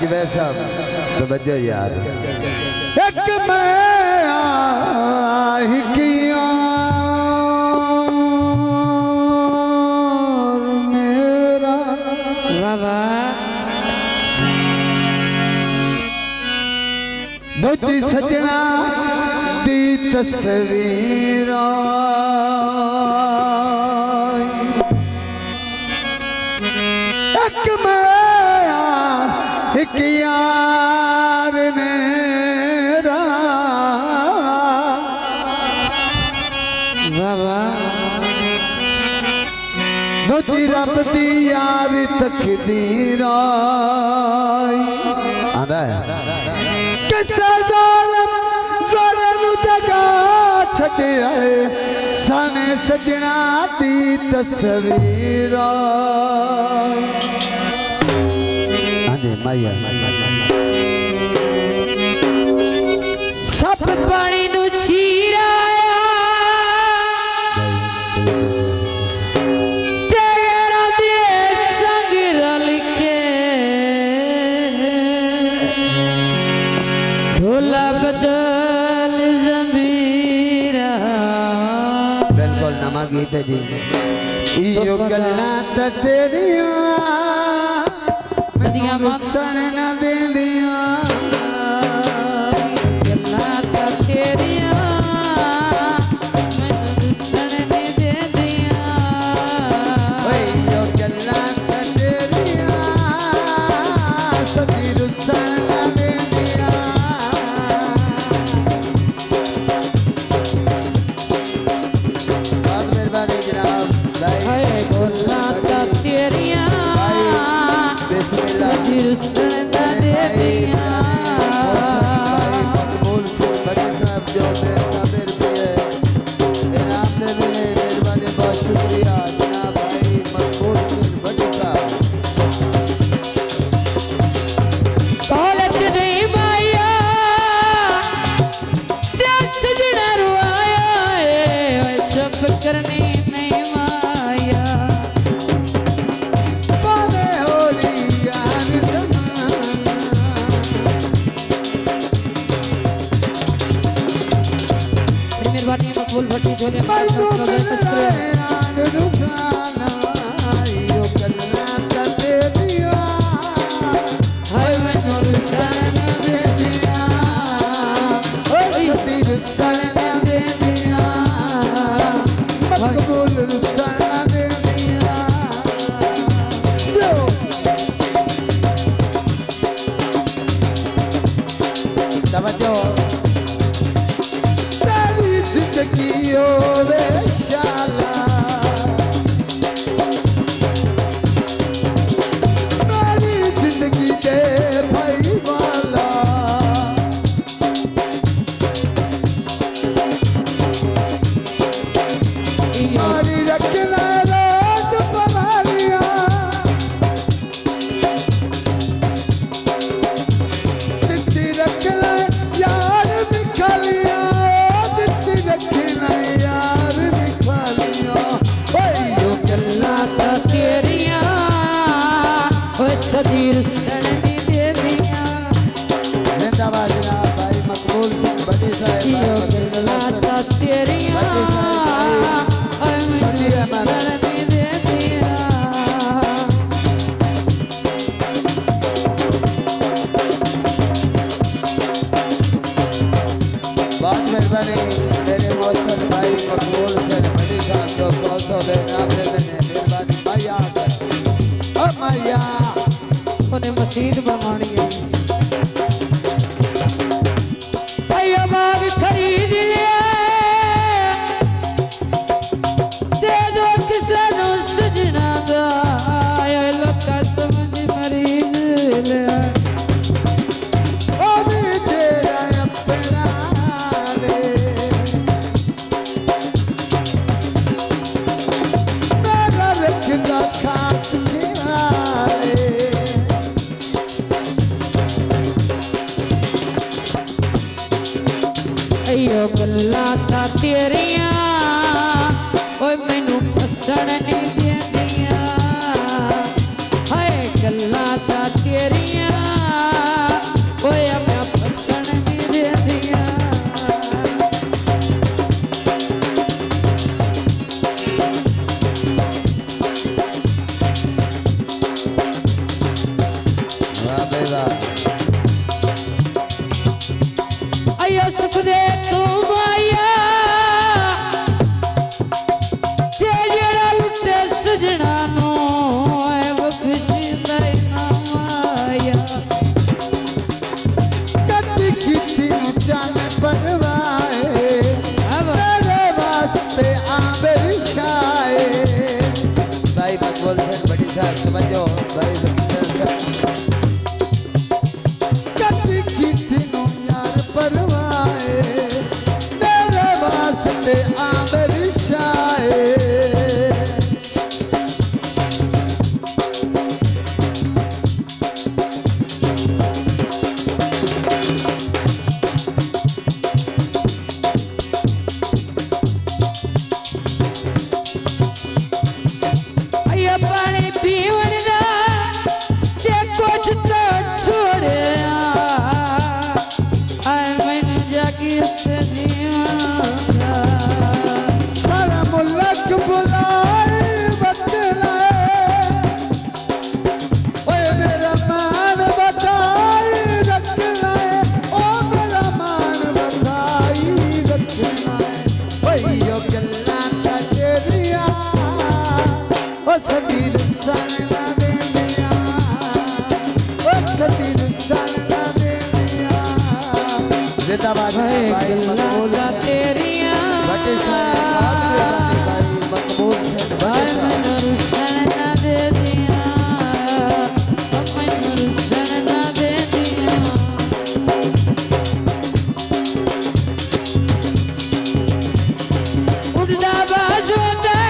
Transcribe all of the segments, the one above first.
अजमेर साहब तवज्जो यार। एक मैं आहिकिया मेरा बाबा दोती सजना दी तस्वीर एक मैं एक यार मेरा बाबा दोती रब दी यार तकदीर आंदा है किसे जालिम ज़ोरे नू दगा छड्या साने सजना दी तस्वीर आंदे माया सप पानी नू चीराया तेरा दे संग रल के ढोला बदल ज़मीरा बिल्कुल नमा गीत है जी इयो गल्लां तां तेरियां सदियां सन न देंदियां गल्लां तां तेरियां मैनूं रुसन नहीं देंदियां इयो गल्लां तां तेरियां सदी रुसन न देंदियां बहुत मेहरबानी जनाब हाय गल्लां तां तेरियां बिस्मिल्लाह सदी रुसन नहीं देंदियां मकबूल से बड़ी साहब जो बेसब्र भी है इनाम दे देने मेहरबानी बहुत शुक्रिया जनाब भाई मकबूल से बड़ी साहब कॉलेज नहीं माया दस जना रुआया चुप करनी नहीं माया पावे होली यार ज़माना मेहरबानी मकबूल भट्टी झोले मजनू कलरा यार रुसाना इयो गल्लां तां तेरियां हाय मैनूं रुसन सन दे दिया ओ सदी रुसन दे दिया मकबूल रुसन दे दिया तवज्जो तेरी जिंदगी होवे शाला मेरी जिंदगी दे भाई वाला मारी रखना रात पवालिया दित्ती रखना यार बिखलिया दित्ती रखना यार बिखलिया यो गल्लां तां तेरियां ओए सदी रुसन नहीं देंदियां जिंदाबाद जनाब भाई मकबूल सिंह बड़ी साहब यो गल्लां तां तेरियां ओए सदी मैनूं अहमद रुसन नहीं देंदियां बहुत मेहरबानी मेरे मौसम भाई मकबूल से बड़ी साहब जो 100 दे नाम दे देने मेहरबानी मैया ओ मैया उन्हें मसीद बनवानी है भैया बाग खरीद लिया दे दो किसे नू सजना दा आया लोका समझ मरीज लिया ओ भी तेरा अपना ले मेरा रखना खास ख्याल अयो गल्लां तां तेरियां ओए मैनू फसन नहीं देंदियां हाय गल्लां तां तेरियां सदी रुसन ना दे दिया जिंदाबाद भाई भाई मकबूल गिल्ला हुसैन तेरिया भट्टी साहब भाई मकबूल हुसैन भट्टी भाई साहब मैनू रुसन ना दे दिया मैनू रुसन ना दे दिया उड़दा बाजू दे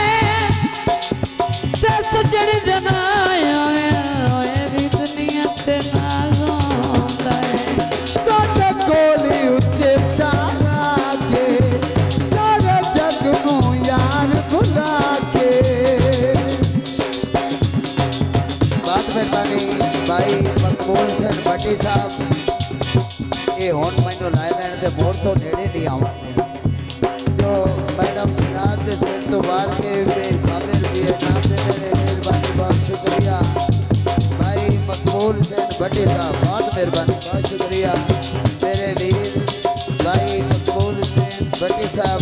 दस जड़ जनाया होए भी दुनिया ते नाज़ोंदा है साडे कोली उच्चे चाला के सारे जग नू यार भुला के बात मेहरबानी भाई मकबूल हुसैन भट्टी साहब ये हुण मैनू लाई लैण दे मोड़ तो नेड़े नहीं आउंदे जो मैडम सिनात दे सिर तो बाहर के बेसाबिर भी है नाम दे मेरे मेहरबानी बहुत शुक्रिया भाई मकबूल हुसैन भट्टी साहब बहुत मेहरबानी बहुत शुक्रिया मेरे वीर भाई मकबूल हुसैन भट्टी साहब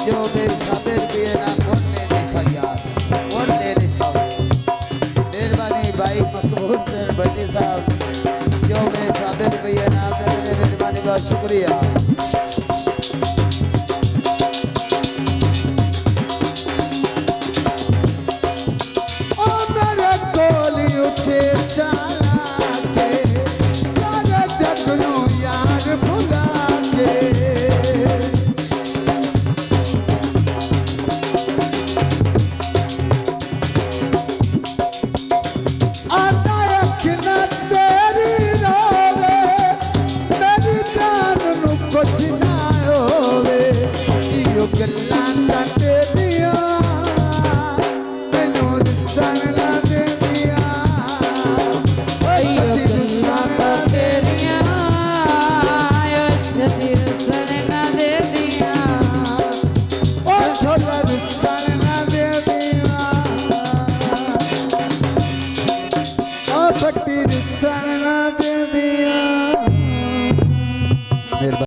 जो बेसाबिर भी है ना कौन ले नहीं सा यार कौन ले नहीं सा मेहरबानी भाई मकबूल हुसैन भट्टी साहब जो बेसाबिर भी है नाम दे मेरे मेहरबानी बहुत शुक्रिया भट्टी रुसन ना दे